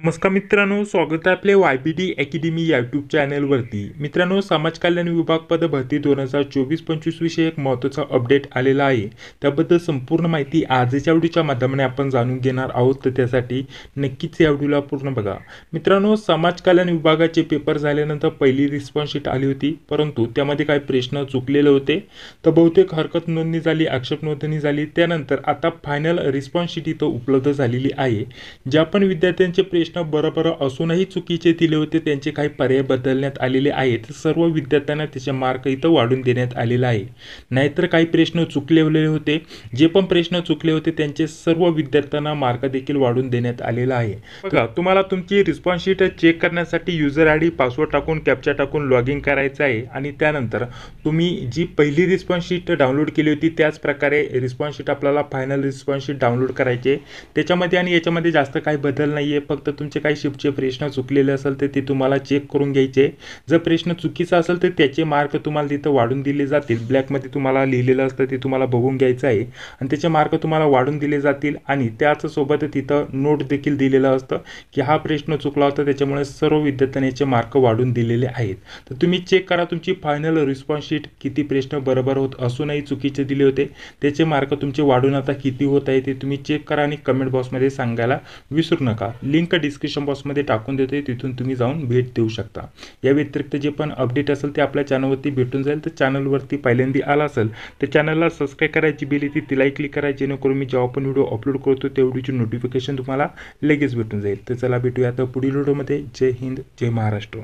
नमस्कार मित्रांनो, स्वागत आहे आपले YBD अकॅडमी यूट्यूब चॅनलवरती। मित्रांनो, समाज कल्याण विभाग पद भरती 2024-25 विषयी एक महत्त्वाचा अपडेट आलेला आहे। त्याबद्दल संपूर्ण माहिती आजच्या व्हिडिओच्या माध्यमाने आपण जाणून घेणार आहोत, तर त्यासाठी नक्कीच या व्हिडिओला पूर्ण बघा। मित्रांनो, समाज कल्याण विभागाचे पेपर झाल्यानंतर पहिली रिस्पॉन्स शीट आली होती, परंतु त्यामध्ये काही प्रश्न चुकलेले होते। तर बहुतेक हरकत नोंदणी झाली, आक्षेप नोंदणी झाली। त्यानंतर आता फायनल रिस्पॉन्स शीट इथं उपलब्ध झालेली आहे। ज्या पण विद्यार्थ्यांचे प्रश्न बरोबर असूनही चुकीचे दिले होते, त्यांचे काही पर्याय बदलण्यात आलेले आहेत। सर्व विद्यार्थ्यांना त्याचे मार्क इथं वाढून देण्यात आलेला आहे। नाहीतर काही प्रश्न चुकलेले होते, जे पण प्रश्न चुकले होते त्यांचे सर्व विद्यार्थ्यांना मार्क देखील वाढून देण्यात आलेला आहे। बघा, तुम्हाला तुमची रिस्पॉन्स शीट चेक करण्यासाठी यूजर आयडी, पासवर्ड टाकून कॅप्चा टाकून लॉग इन करायचं आहे आणि त्यानंतर तुम्ही जी पहिली रिस्पॉन्स शीट डाउनलोड केली होती त्याच प्रकारे रिस्पॉन्स शीट आपल्याला फायनल रिस्पॉन्स शीट डाउनलोड करायची आहे। त्याच्यामध्ये आणि याच्यामध्ये जास्त काही बदल नाहीये, फक्त तुमचे काही शिफ्टचे प्रश्न चुकलेले असेल तर ते तुम्हाला चेक करून घ्यायचे। जर प्रश्न चुकीचा असेल तर त्याचे मार्क तुम्हाला तिथं वाढून दिले जातील। ब्लॅकमध्ये तुम्हाला लिहिलेलं असतं ते तुम्हाला बघून घ्यायचं आहे आणि त्याचे मार्क तुम्हाला वाढून दिले जातील। आणि त्याच सोबत तिथं नोट देखील दिलेलं असतं की हा प्रश्न चुकला होता, त्याच्यामुळे सर्व विद्यार्थ्यांना याचे मार्क वाढून दिलेले आहेत। तर तुम्ही चेक करा तुमची फायनल रिस्पॉन्स शीट, किती प्रश्न बरोबर होत असूनही चुकीचे दिले होते, त्याचे मार्क तुमचे वाढून आता किती होत आहे ते तुम्ही चेक करा आणि कमेंट बॉक्समध्ये सांगायला विसरू नका। लिंक डिस्क्रिप्शन बॉक्समध्ये टाकून देतोय, तिथून तुम्ही जाऊन भेट देऊ शकता। या व्यतिरिक्त जे पण अपडेट असेल ते आपल्या चॅनलवरती भेटून जाईल। तर चॅनलवरती पहिल्यांदा आला असेल तर चॅनलला सबस्क्राइब करायची, बेल येते तिलाही क्लिक करायची, जेणेकरून मी जेव्हा पण व्हिडिओ अपलोड करतो त्या व्हिडिओची नोटिफिकेशन तुम्हाला लगेच भेटून जाईल। तर चला भेटूया आता पुढील व्हिडिओमध्ये। जय हिंद, जय महाराष्ट्र।